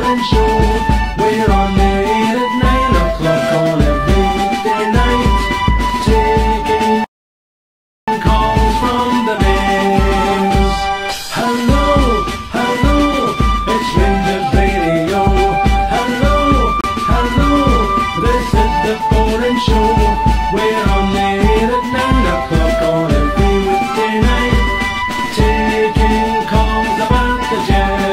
morning show. We're on the air at 9 o'clock on every weekday night, taking calls from the mains. Hello, hello, it's Rangers Radio. Hello, hello, this is the morning show. We're on the air at 9 o'clock on every weekday night, taking calls about the jazz.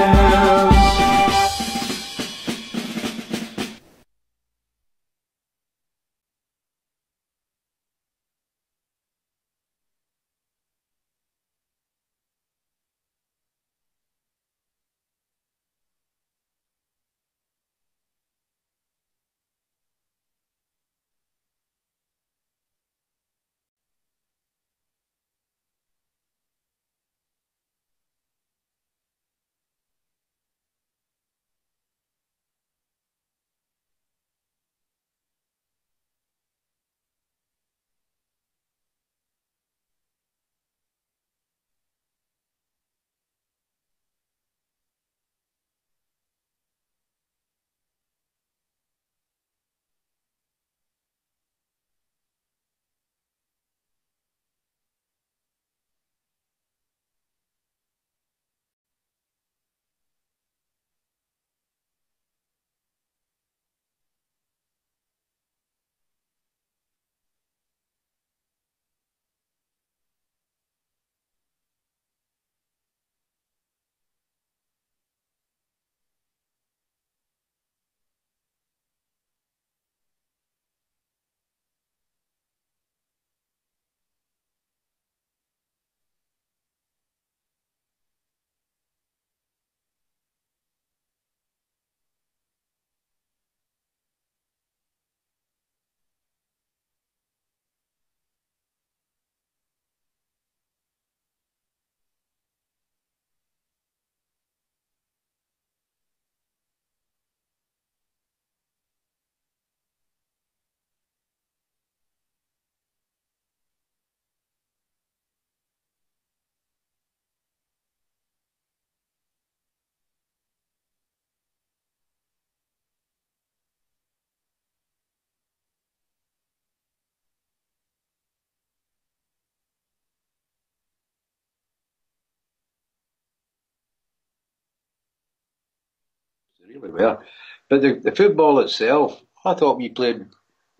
Really were. But the football itself, I thought we played,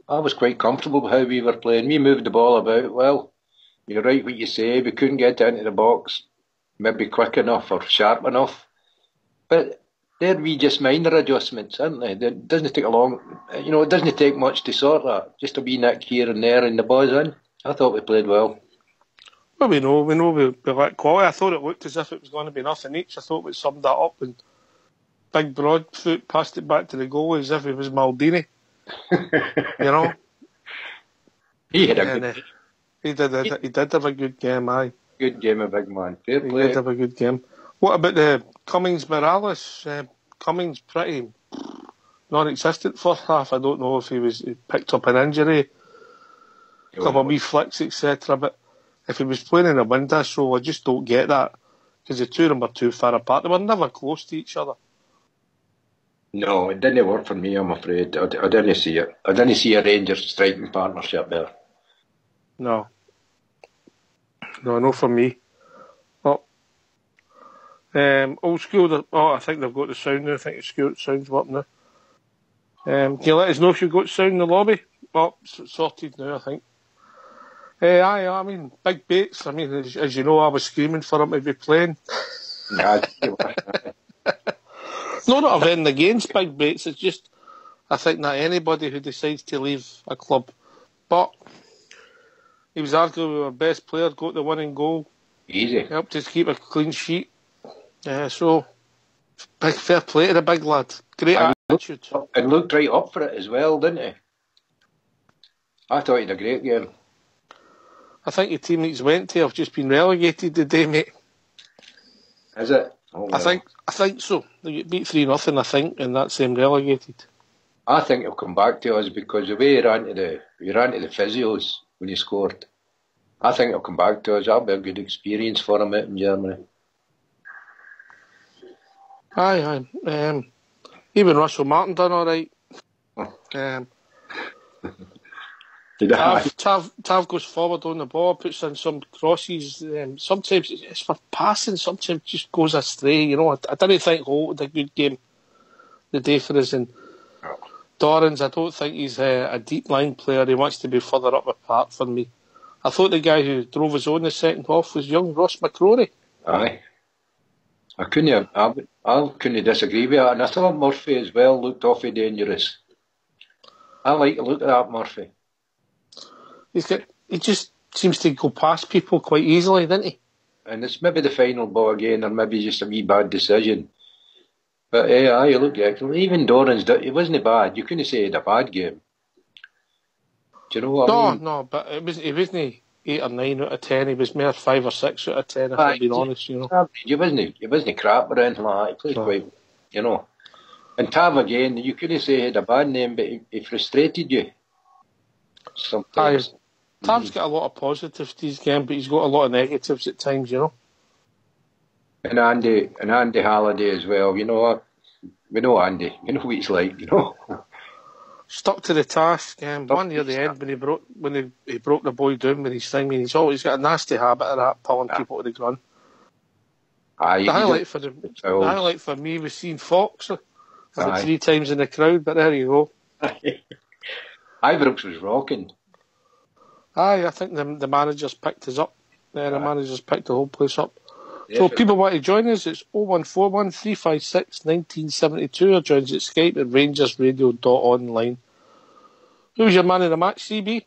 I was quite comfortable with how we were playing. We moved the ball about well. You're right what you say, we couldn't get into the box, maybe quick enough or sharp enough. But they're just minor adjustments, aren't they? It doesn't take it doesn't take much to sort that. Just a wee nick here and there and the ball's in. I thought we played well. Well, we know we lacked quality. I thought it looked as if it was going to be nothing each. I thought we'd summed that up and big broad foot passed it back to the goal as if he was Maldini. You know? He had a good he did have a good game, aye. Good game, a big man. Fair play. He did have a good game. What about the Cummings-Morales? Cummings pretty non-existent first half. I don't know if he picked up an injury, a couple of wee flicks, etc. But if he was playing in a windlass role, I just don't get that. Because the two of them were too far apart. They were never close to each other. No, it didn't work for me, I'm afraid. I didn't see it. I didn't see a Rangers striking partnership there. No, for me. Oh, old school. I think they've got the sound now. I think the sound's up now. Can you let us know if you've got sound in the lobby? Oh, it's sorted now, I think. Aye, I mean, Big Bates. I mean, as you know, I was screaming for him to be playing. Nah, not that I've anything against Big Bates. It's just, I think that anybody who decides to leave a club, but he was arguably our best player, got the winning goal. Easy. Helped us keep a clean sheet. So, big fair play to the big lad. Great attitude. And looked right up for it as well, didn't he? I thought he had a great game. I think the team he's went to have just been relegated today, mate. Is it? Oh, well. I think so. They get beat 3-0, I think, and that's them relegated. I think he'll come back to us because the way he ran to the physios when he scored. I think he'll come back to us. That'll be a good experience for him out in Germany. Aye. Even Russell Martin done all right. Tav goes forward on the ball, puts in some crosses. Sometimes it's for passing, sometimes just goes astray. You know, I didn't think Holt had a good game the day for us. And Dorrans, I don't think he's a deep line player. He wants to be further up the park for me. I thought the guy who drove us on the second half was young Ross McCrory. Aye. I couldn't disagree with that. And I thought Murphy as well looked awfully dangerous. I like the look of that Murphy. He just seems to go past people quite easily, doesn't he? And it's maybe the final ball again, or maybe just a wee bad decision. But aye, he looked excellent. Even Dorrans, he wasn't bad. You couldn't say he had a bad game. Do you know what I mean? No, but he wasn't 8 or 9 out of 10. He was more 5 or 6 out of 10, if I'm being honest, you know. He wasn't crap or anything like that. He played quite, you know. And Tav again, you couldn't say he had a bad name, but he frustrated you sometimes. Tav's got a lot of positives to his game, but he's got a lot of negatives at times, you know. And Andy Halliday as well, you know what? We know Andy, you know what he's like, you know. Stuck to the task. One near the end when he broke the boy down with his thing, and he's always got a nasty habit of that, pulling people to the ground. The highlight for me was seeing Fox 3 times in the crowd, but there you go. Ibrox was rocking. I think the managers picked us up. The managers picked the whole place up. So people want to join us, it's 0141 356 1972, or join us at Skype at RangersRadio.online. Who's your man of the match, CB?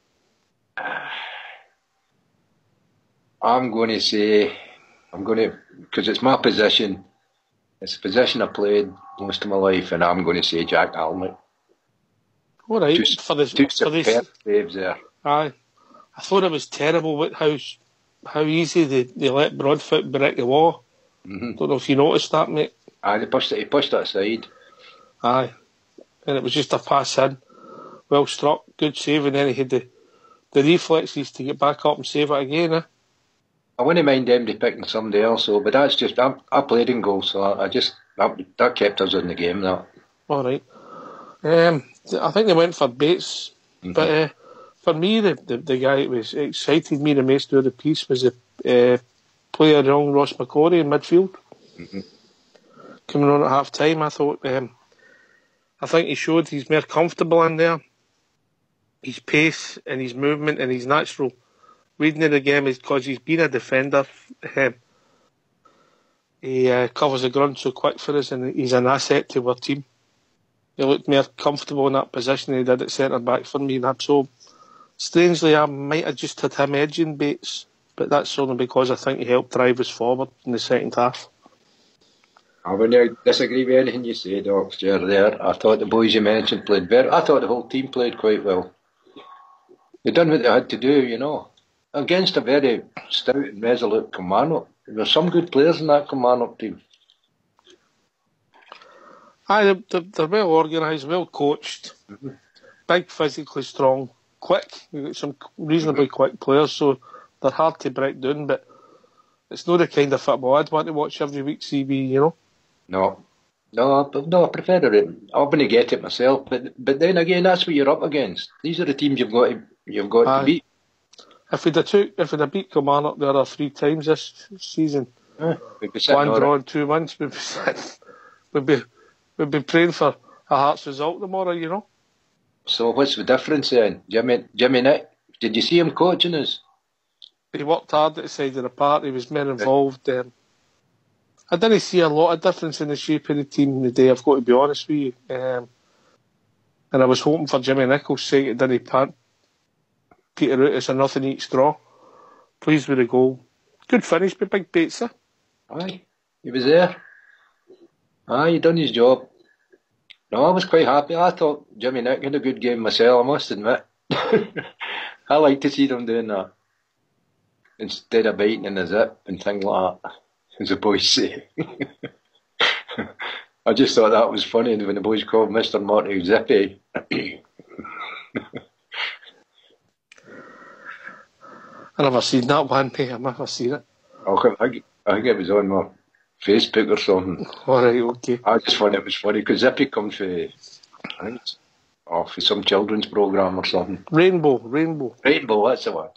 I'm going to, because it's my position, it's a position I played most of my life, and I'm going to say Jack Alnwick. All right, two superb saves there. Aye. I thought it was terrible with how easy they let Broadfoot break the wall. Mm-hmm. Don't know if you noticed that, mate. Aye, he pushed it aside. Aye. And it was just a pass in. Well struck, good save, and then he had the reflexes to get back up and save it again, eh? I wouldn't mind them picking somebody else, though, but that's just, I played in goal, so that kept us in the game, that. All right. I think they went for Bates, but for me, the guy that was excited me the most of the piece was the player young Ross McCrory in midfield. Mm-hmm. Coming on at half time, I thought, I think he showed he's more comfortable in there. His pace and his movement and his natural reading of the game is because he's been a defender. He covers the ground so quick for us, and he's an asset to our team. He looked more comfortable in that position than he did at centre back for me, and that's so. Strangely, I might have just had him edging Bates, but that's only because I think he helped drive us forward in the second half. I wouldn't disagree with anything you said, Oxford, there. I thought the boys you mentioned played better. I thought the whole team played quite well. They done what they had to do, you know. Against a very stout and resolute Kilmarnock. There were some good players in that Kilmarnock team. Aye, they're well organised, well coached, big, physically strong. Quick, we've got some reasonably quick players, so they're hard to break down, but it's not the kind of football I'd want to watch every week, CB, you know? No, I prefer it. I wouldn't get it myself, but then again, that's what you're up against. These are the teams you've got to beat. If we'd have beat Kilmarnock the other 3 times this season, we'd be 1 draw in 2 months, we'd be praying for a Hearts result tomorrow, you know? So what's the difference then? Jimmy Nick, did you see him coaching us? He worked hard at the side of the park, he was more involved. I didn't see a lot of difference in the shape of the team today, I've got to be honest with you. And I was hoping for Jimmy Nichols' sake it didn't peter out as a nothing eat straw. Pleased with the goal. Good finish by Big Bates. Aye, he was there. Aye, he done his job. No, I was quite happy. I thought Jimmy Nick had a good game myself, I must admit. I like to see them doing that. Instead of biting in the zip and things like that, as the boys say. I just thought that was funny when the boys called Mr. Morty Zippy. I never seen that one, mate. I've never seen it. I think it was on Facebook or something. Alright, okay. I just thought it was funny because Zippy comes for, I think it's for some children's programme or something. Rainbow, that's the one.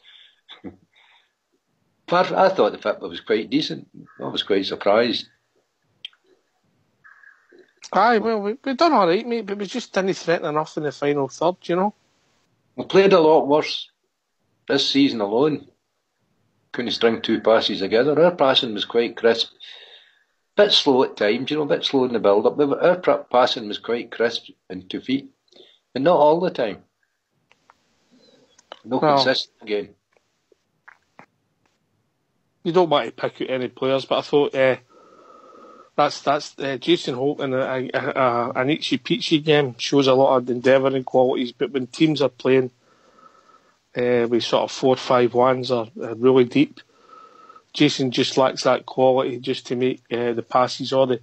But I thought the football was quite decent. I was quite surprised. Aye, well, we done alright, mate, but we just didn't threaten enough in the final third, you know. We played a lot worse this season alone. Couldn't string two passes together. Our passing was quite crisp. Bit slow at times, a bit slow in the build-up. Our passing was quite crisp and to feet. And not all the time. No consistent again. You don't want to pick out any players, but I thought that's Jason Holt in an Ichy-Peachy game shows a lot of endeavouring qualities, but when teams are playing with sort of 4-5-1s or really deep, Jason just lacks that quality just to make the passes or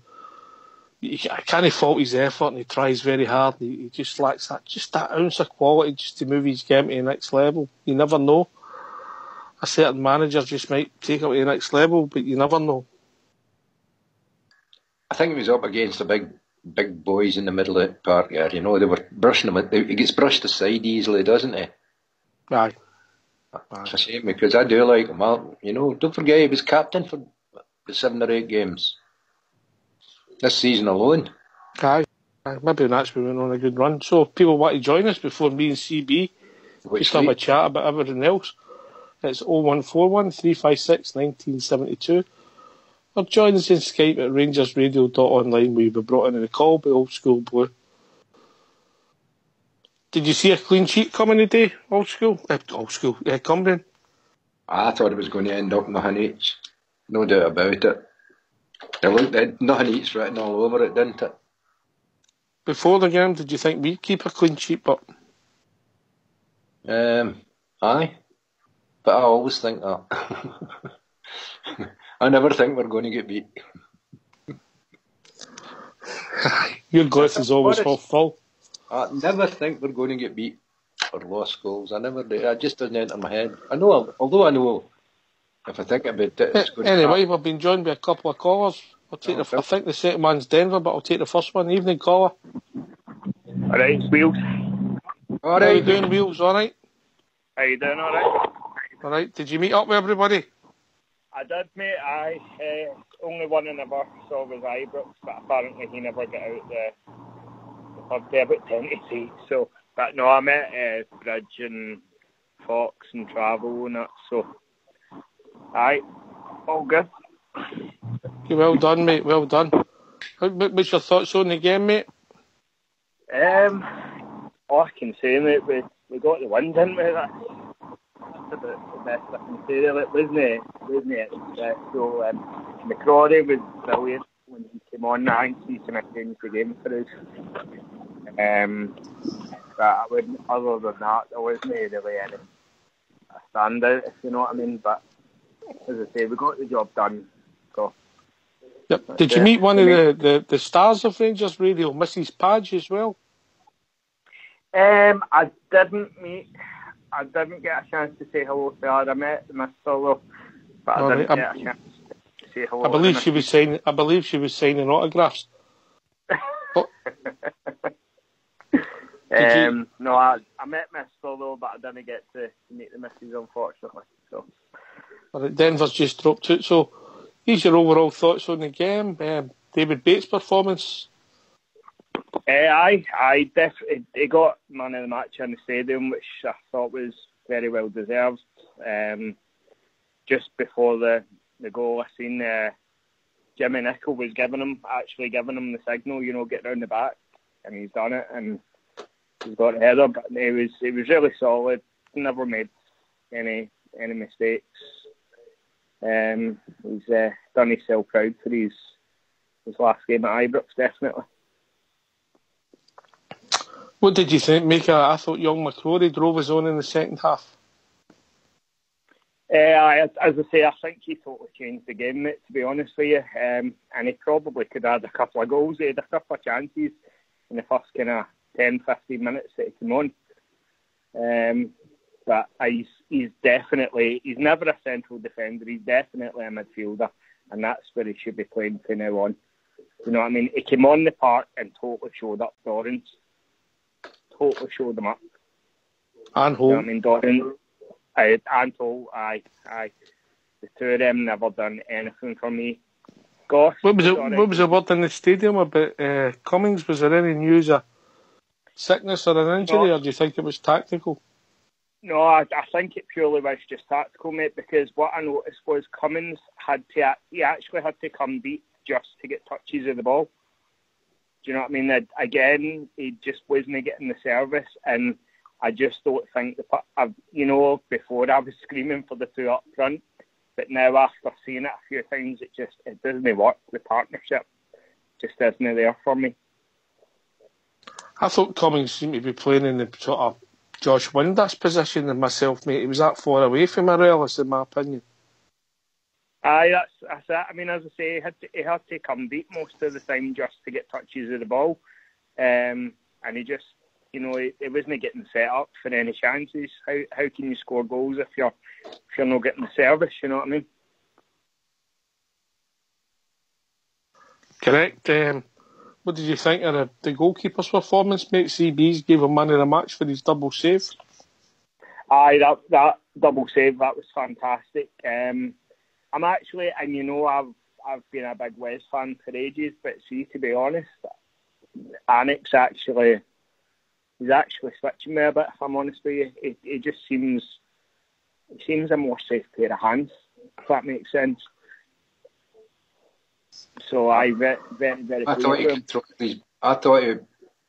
I can't fault his effort, and he tries very hard. He just lacks that ounce of quality just to move his game to the next level. You never know. A certain manager just might take him to the next level, but you never know. I think he was up against the big boys in the middle of the park there. They were brushing him. He gets brushed aside easily, doesn't he? Aye. It's a shame because I do like him. Don't forget he was captain for the 7 or 8 games this season alone. Aye. Maybe that's when we went on a good run. So if people want to join us before me and CB just have a chat about everything else, it's 0141 356 1972. Or join us in Skype at RangersRadio.online where you'll be brought in the call by Old School Blue. Did you see a clean sheet coming today, Cumbrian? I thought it was going to end up nothing each. No doubt about it. It looked nothing each written all over it, didn't it? Before the game, did you think we'd keep a clean sheet, but? Aye. But I always think that. I never think we're going to get beat. Your glass is always half full. I never think we're going to get beat or lost goals. I never do. It just doesn't enter my head. Although I know if I think about it, it's going anyway, we've been joined by a couple of callers. I think the second one's Denver, but I'll take the first one. Evening, caller. Alright, Wheels. Alright. How you doing, Wheels? Alright? How you doing, alright? Alright, did you meet up with everybody? I did, mate. Only one I never saw was Ibrox, but apparently he never got out the pub there about 10 to 3. So, but no, I met Bridge and Fox and Travel and that, so aye, all good. Well done, mate, well done. What's your thoughts on the game, mate? All I can say, mate, we got the win, didn't we? That's about the best I can say really. Wasn't it? So McCrory was brilliant when he came on. I think he's going to change the game for us. But I wouldn't, other than that, there wasn't really any standout, if you know what I mean. But as I say, we got the job done. So. Yep. Did you meet one of the stars of Rangers Radio, Mrs. Padge, as well? I didn't get a chance to say hello to her. I met Miss Solo, but I didn't get a chance to say hello. I believe she was signing autographs. No, I met Miss Solo, but I didn't get to meet the missus, unfortunately. So. Denver's just dropped out. So, here's your overall thoughts on the game. David Bates' performance. I definitely he got man of the match in the stadium, which I thought was very well deserved. Just before the goal, I seen Jimmy Nicholl was giving him the signal, get round the back, and he's done it, and he's got a header. But he was really solid. Never made any mistakes. He's done himself proud for his last game at Ibrox, definitely. What did you think, Mika? I thought young McCrory drove us on in the second half. As I say, I think he totally changed the game, mate, to be honest with you. And he probably could have had a couple of goals. He had a couple of chances in the first kind of 10, 15 minutes that he came on. But he's never a central defender. He's definitely a midfielder. and that's where he should be playing from now on. You know what I mean? He came on the park and totally showed up Dorrans. Totally showed them up. And Holt. You know what I mean? Dorrans and Holt, aye. The two of them never done anything for me. Gosh, What was the word in the stadium about Cummings? Was there any news of sickness or an injury, or do you think it was tactical? No, I think it purely was just tactical, mate, because what I noticed was Cummings he actually had to come deep just to get touches of the ball. Do you know what I mean? That again, he just wasn't getting the service, and I just don't think before I was screaming for the two up front, but now after seeing it a few times, it doesn't work. The partnership just isn't there for me. I thought Cummings seemed to be playing in the sort of Josh Windass position than myself, mate. He was that far away from Morelos, in my opinion. Aye, that's it. I mean, as I say, he had to come deep most of the time just to get touches of the ball. And he just, he wasn't getting set up for any chances. How can you score goals if you're not getting the service, you know what I mean? Correct. What did you think of the goalkeeper's performance, mate? CB's gave him man of the match for his double save. Aye, that double save, that was fantastic. I'm actually, and I've been a big Wes fan for ages, but see, to be honest, Annex he's actually switching me a bit, if I'm honest with you. He just seems a more safe pair of hands, if that makes sense. So I very, very I thought he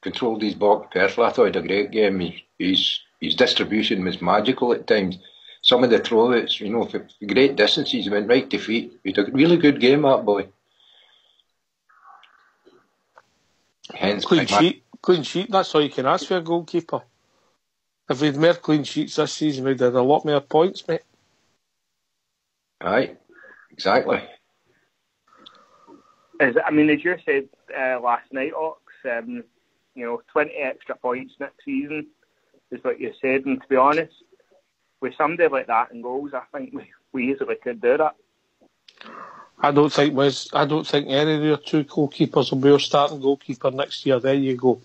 controlled his box perfectly. I thought he had a great game. His distribution was magical at times. Some of the throw-outs, for great distances, he went right to feet. He had a really good game, that boy. Hence, clean sheet, that's all you can ask for a goalkeeper. If we'd more clean sheets this season, we'd have a lot more points, mate. Aye, exactly. As you said last night, Ox, 20 extra points next season is what you said, and to be honest, with somebody like that in goals, I think we easily could do that. I don't think any of your two goalkeepers will be our starting goalkeeper next year. There you go.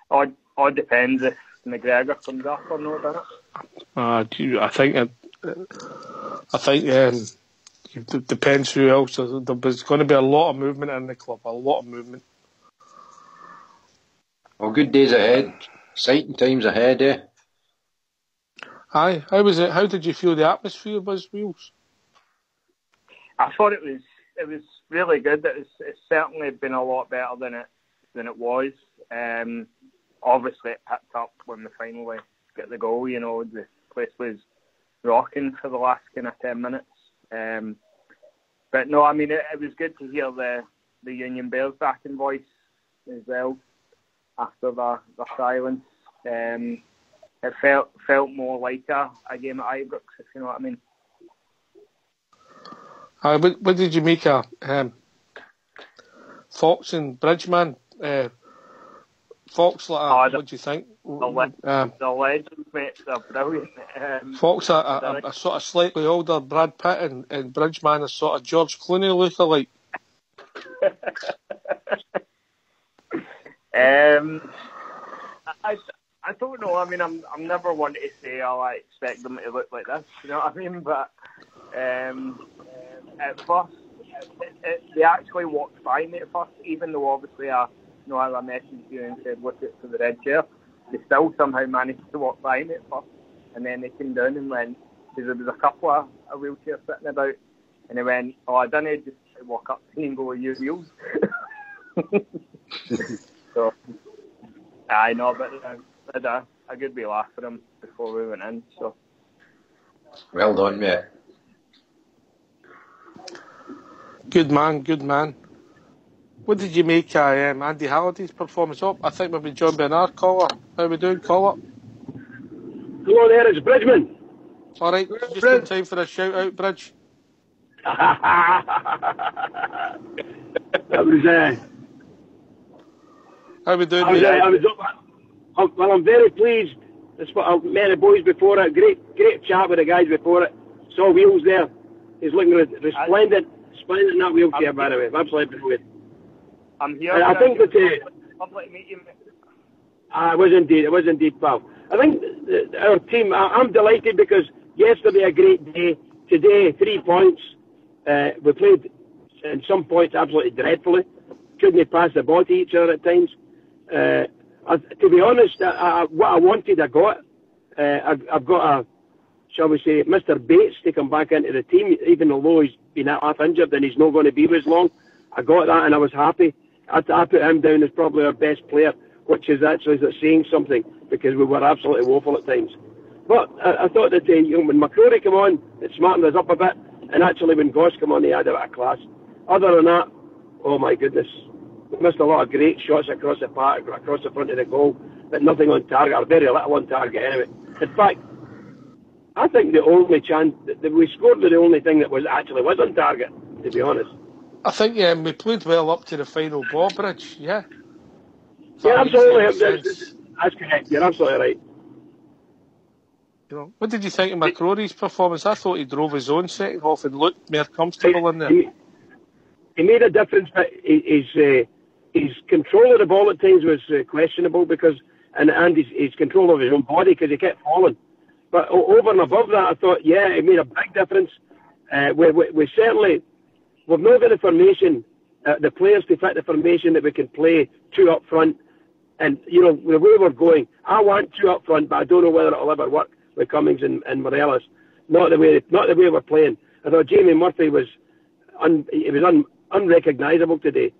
All depends if McGregor comes up or not, doesn't it? I think it depends who else. There's going to be a lot of movement in the club. A lot of movement. Well, good days ahead. Exciting times ahead, eh? Aye. How was it? How did you feel the atmosphere was, Wheels? I thought it was really good. It's certainly been a lot better than it was. Obviously, it picked up when we finally got the goal. The place was rocking for the last kind of 10 minutes. But no, I mean, it was good to hear the Union Bears back in voice as well after the silence. It felt more like a game at Ibrox, if you know what I mean. What did you make of Fox and Bridgeman? Fox, what do you think? The legends, mate, they're brilliant. Fox, a sort of slightly older Brad Pitt, and Bridgeman, a sort of George Clooney look-alike. I don't know. I mean, I'm never one to say, I expect them to look like this. You know what I mean? But at first, they actually walked by me at first, even though obviously I messaged you and said, look it for the red chair. They still somehow managed to walk by me at first, and then they came down and went, because there was a couple of wheelchairs sitting about, and they went, I didn't just walk up to you and go, you wheels. So, I know, but I had a good wee laugh for them before we went in. So, well done, mate. Good man. What did you make of Andy Halliday's performance? I think we've been joined by another caller. How are we doing, caller? Hello there, it's Bridgeman. All right, just in time for a shout out, Bridge. That was How are we doing? I'm very pleased. That's what I've met the boys before it. Great chat with the guys before it. Saw Wheels there. He's looking resplendent. spine in that wheelchair, by the way. Absolutely brilliant. I'm here. I think that... lovely to meet you, mate. It was indeed, pal. I think our team, I'm delighted because yesterday a great day. Today, 3 points. We played in some points absolutely dreadfully. Couldn't pass the ball to each other at times. To be honest, what I wanted, I got. I've got shall we say, Mr. Bates to come back into the team, even although he's been half injured and he's not going to be with us long. I got that and I was happy. I put him down as probably our best player, which is actually saying something, because we were absolutely woeful at times. But I thought that when McCrory came on, it smartened us up a bit, and actually when Goss came on, he had a bit of class. Other than that, oh my goodness, we missed a lot of great shots across the park, across the front of the goal, but nothing on target, or very little on target anyway. In fact, I think the only chance that we scored was the only thing that was on target, to be honest. I think we played well up to the final ball, Bridge, yeah. Yeah, absolutely. That's correct. You're absolutely right. You know, what did you think of McCrory's performance? I thought he drove his own second half and looked more comfortable in there. He made a difference, but his control of the ball at times was questionable and his control of his own body, because he kept falling. But over and above that, I thought, it made a big difference. We certainly, we've not got the formation, the players to fit the formation that we can play two up front. And, the way we're going, I want two up front, but I don't know whether it'll ever work with Cummings and Morelos. Not the way we're playing. I thought Jamie Murphy was unrecognisable today.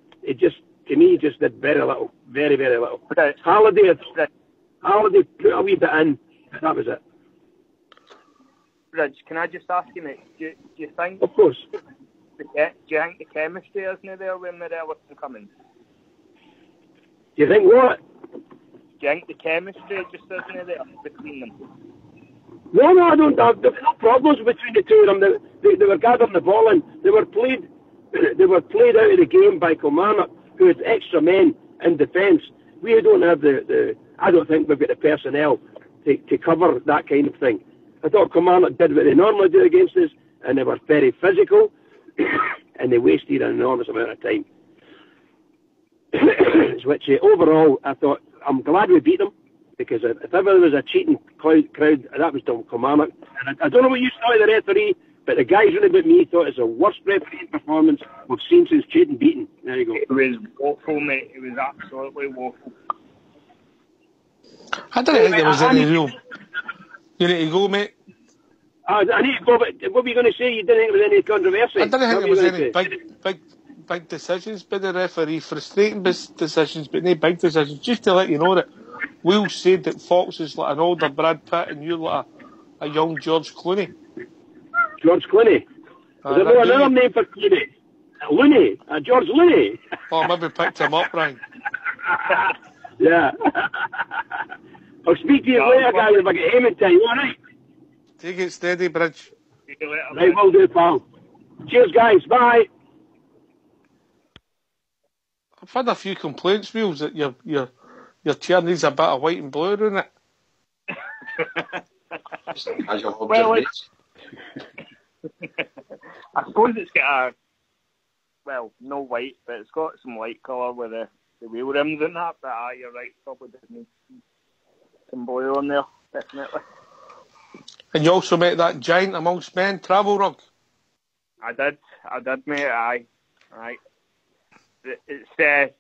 To me, just did very little, very, very little. Okay. Halliday put a wee bit in, that was it. Rich, can I just ask you, mate, do you think... Of course. Do you think the chemistry isn't there with Morelos and Cummings? Do you think what? Do you think the chemistry just isn't there between them? No, I don't. There were no problems between the two of them. They were gathering the ball in. They were played out of the game by Kilmarnock, who had extra men in defence. We don't have I don't think we've got the personnel to cover that kind of thing. I thought Kilmarnock did what they normally do against us, and they were very physical, and they wasted an enormous amount of time. Which overall, I thought, I'm glad we beat them, because if ever there was a cheating crowd, that was Kilmarnock. And I don't know what you thought of the referee, but the guys really about me thought it's the worst referee performance we've seen since Cheating beaten. There you go. It was woeful, mate. It was absolutely woeful. I don't think there was any real... You need to go, mate? I need to go, but what were you going to say? You didn't think there was any controversy? I didn't think there was any big decisions by the referee, frustrating decisions, but no big decisions. Just to let you know that Will said that Fox is like an older Brad Pitt and you're like a young George Clooney. George Clooney? Is there no another name for Clooney? Looney? George Looney? Oh, maybe picked him up, Ryan. Yeah. I'll speak to you later, guys, if I get aiming time, alright? Take it steady, Bridge. See you later, right, will do, pal. Cheers, guys. Bye. I've had a few complaints, Wheels, that your chair needs a bit of white and blue in it. Well, I suppose it's got no white, but it's got some light colour with the wheel rims and that, but you're right, probably does need some blue on there, definitely. And you also met that giant amongst men, travel rug. I did, mate, aye. It's see,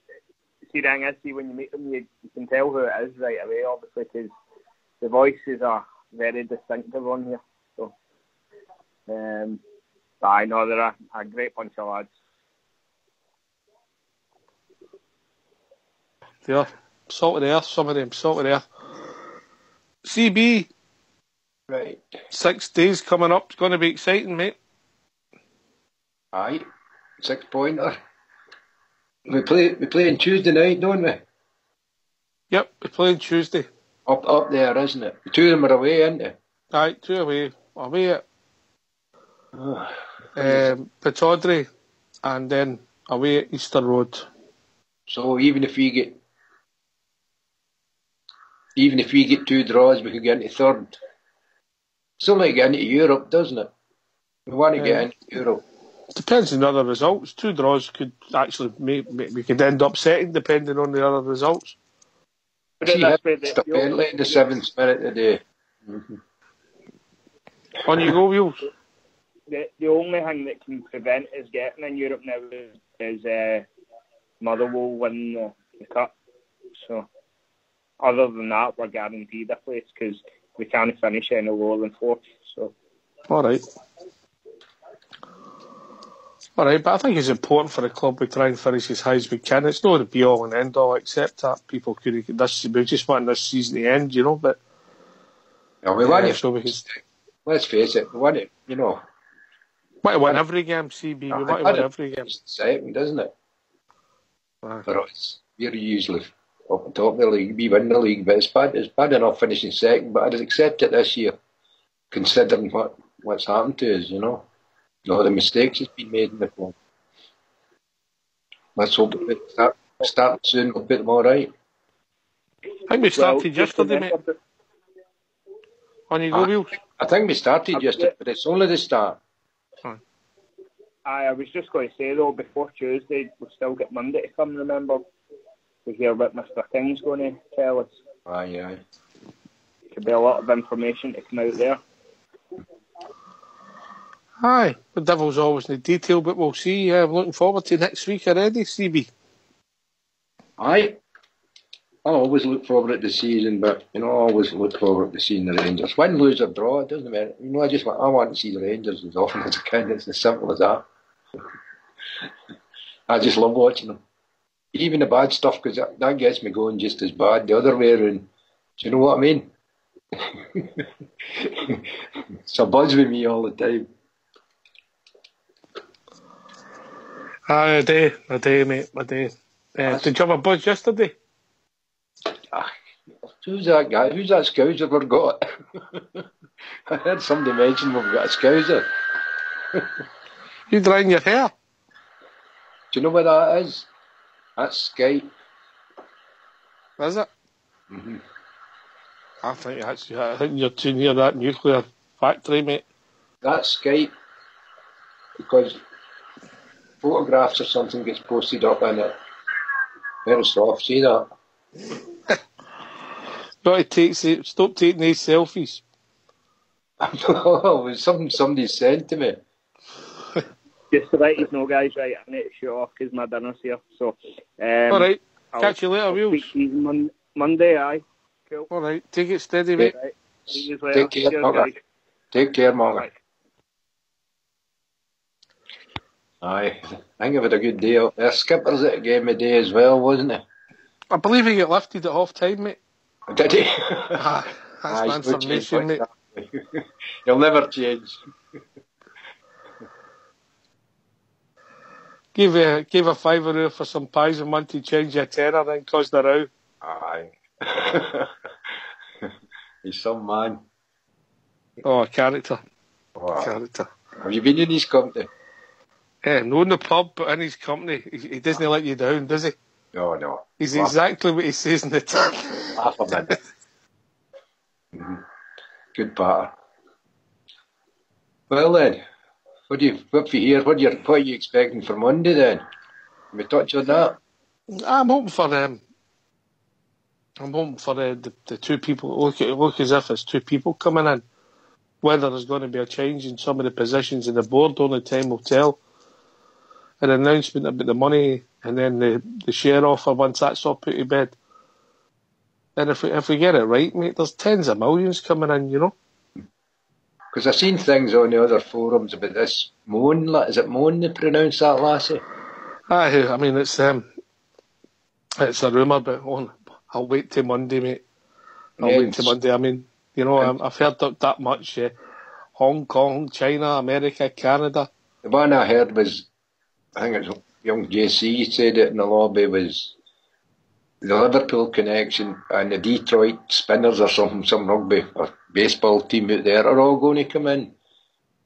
the thing is, when you meet them, you can tell who it is right away, obviously, because the voices are very distinctive on here. So, but I know they're a great bunch of lads. Yeah, salt of the earth, some of them, salt of the earth. CB. Right. 6 days coming up. It's going to be exciting, mate. Aye. 6-pointer. We play on Tuesday night, don't we? Yep, we're playing Tuesday. Up there, isn't it? The two of them are away, aren't they? Aye, two away. Away at Pittodrie and then away at Easter Road. So even if we get 2 draws, we could get into third. Still like getting into Europe, doesn't it? We want to get into Europe. Depends on the other results. 2 draws could actually we could end up second depending on the other results. But See, that's it's the penalty in the 7th minute today. On you go, Wheels. The only thing that can prevent us getting in Europe now is Motherwell win the cup. So, other than that, we're guaranteed a place because we can't finish any lower than 4th. So, all right, but I think it's important for the club we try and finish as high as we can. It's not the be all and end all, except that people could this. We just want this season to end, you know. But we want it. So Let's face it, we want it. You know, want to win every game, CB. We want to win every game. Second, isn't it? Aye. For us, we're usually up on top of the league. We win the league, but it's bad enough finishing second. But I'd accept it this year, considering what's happened to us. You know, all the mistakes that's been made in the club. Let's hope we start soon. We'll put them all right. I think we started yesterday, mate. On you go, Wheels. I think we started yesterday, but it's only the start. I was just going to say, though, before Tuesday, we've still got Monday to come, remember? We hear what Mr. King's going to tell us. Aye. Could be a lot of information to come out there. Aye, the devil's always in the detail, but we'll see. I'm looking forward to next week already, CB. Aye. I always look forward to the season, but, you know, I always look forward to seeing the Rangers. Win, lose or draw, it doesn't matter. You know, I want to see the Rangers as often as I can. It's as simple as that. I just love watching them. Even the bad stuff, because that gets me going just as bad. The other way around. Do you know what I mean? It's a buzz with me all the time. Aye, I do, mate, I do. Did you have a buzz yesterday? Who's that guy? Who's that Scouser we've got? I heard somebody mention we've got a Scouser. You drying your hair? Do you know what that is? That's Skype. Is it? Mm-hmm. I think you're too near that nuclear factory, mate. That's Skype. Because photographs or something gets posted up in it. Very soft, see that? Stop taking these selfies. No, it was something somebody sent to me. Just to let you know, guys, right, I need to shoot off because my dinner's here. So, alright, catch you later, Wheels. Monday, aye. Cool. Alright, take it steady, mate. Right. See you later. Take care, Margaret. Take care, Margaret. Aye, I think I've had a good day up there. Skipper's at a game of day as well, wasn't he? I believe he got lifted at half time, mate. Did he? That's my information, mate. He'll never change. Gave a £5 for some pies and one to change your tenner, then caused a row. Aye. He's some man. Oh, a character. Wow. Character. Have you been in his company? No in the pub, but in his company. He doesn't let you down, does he? No. He's exactly what he says in the tin. Half a minute. Mm-hmm. Good pattern. Well then, what do you hear? What are you expecting for Monday then? Can we touch on that? I'm hoping for the two people. Look as if it's two people coming in. Whether there's going to be a change in some of the positions in the board, only time will tell. An announcement about the money, and then the share offer once that's all put to bed. And if we get it right, mate, there's tens of millions coming in, you know. Because I've seen things on the other forums about this Moan. Is it Moan they pronounce that, lassie? Aye, I mean it's a rumour, but I'll wait till Monday, mate. Wait till Monday. I mean, you know, I've heard that much. Hong Kong, China, America, Canada. The one I heard was, I think it's young JC said it in the lobby, was the Liverpool connection and the Detroit Spinners or some rugby or baseball team out there are all going to come in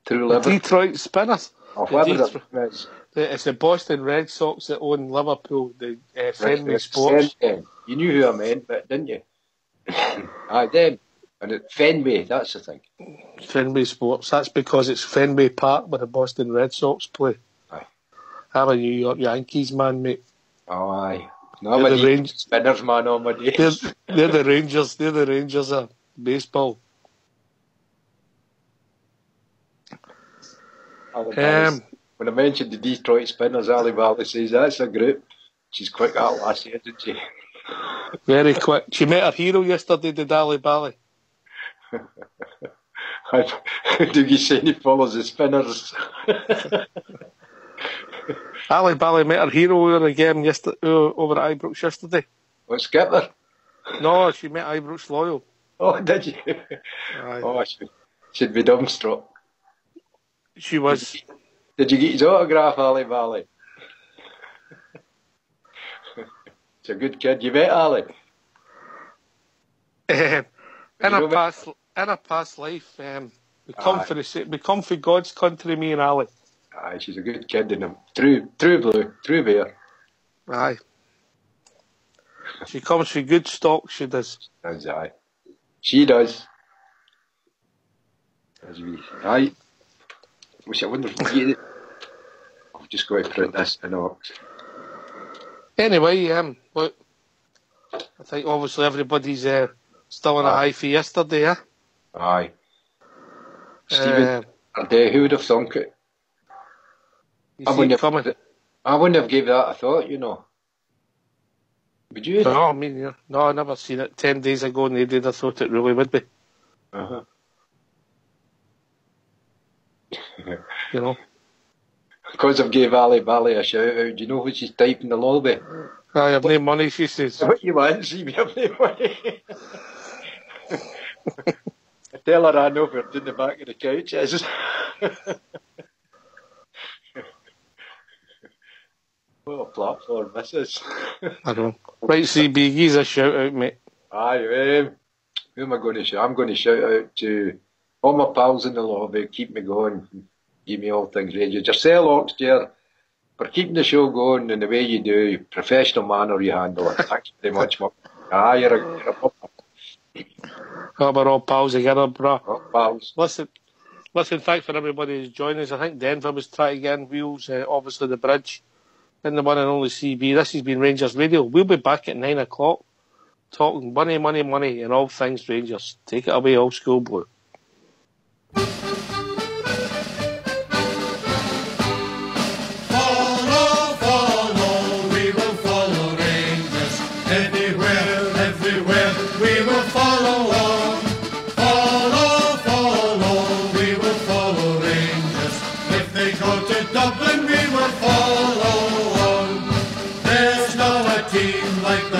through Liverpool. Detroit Spinners? It's the Boston Red Sox that own Liverpool, the Fenway Sports. You knew who I meant, but didn't you? Aye, them. And Fenway, that's the thing. Fenway Sports. That's because it's Fenway Park where the Boston Red Sox play. I'm a New York Yankees man, mate. Oh, aye. No, I'm They're a the Rangers. Spinners man on my days. They're the Rangers. They're the Rangers of baseball. When I mentioned the Detroit Spinners, Ali Valley says that's a group. She's quick at last year, didn't she? Very quick. She met her hero yesterday, did Ali Bally. Do you say he follows the Spinners? Ali Bally met her hero over again over at Ibrox yesterday. What, Skipper? No, she met Ibrox Loyal. Oh, did you? Aye. Oh, she'd be dumbstruck. She was. Did you get his autograph, Ali Valley? It's a good kid. You met Ali? In a past life, we come for God's country, me and Ali. Aye, she's a good kid in him. True blue, true bear. Aye. She comes for good stock, she does. Aye. She does. As we. Aye. Wish I wouldn't have forget it. I've just got to print this in Ox. Anyway, look, I think obviously everybody's still on a high for yesterday, eh? Aye. Stephen, who would have thunk it? I wouldn't have gave that a thought, you know. Would you? No, I mean, yeah. No, I never seen it 10 days ago, and they did. I thought it really would be. Uh-huh. You know. Because I've gave Ali Bally a shout out, do you know what she's typing in the lobby? I have no money, she says. What you want? See me have no money. I tell her I know where it's in the back of the couch is. What a platform this is. I know. Right, CB, give us a shout out, mate. Aye, who am I going to shout? I'm going to shout out to all my pals in the lobby, keep me going, give me all things Rangers. Yourself, Oxdear, for keeping the show going in the way you do, professional manner you handle it. Thanks very much, Mark. Aye, you're a papa. Oh, we're all pals together, bro. All pals. Listen, thanks for everybody who's joining us. I think Denver was trying to get in wheels, obviously the bridge, and the one and only CB. This has been Rangers Radio. We'll be back at 9 o'clock, talking money, and all things Rangers. Take it away, old school blue. Like the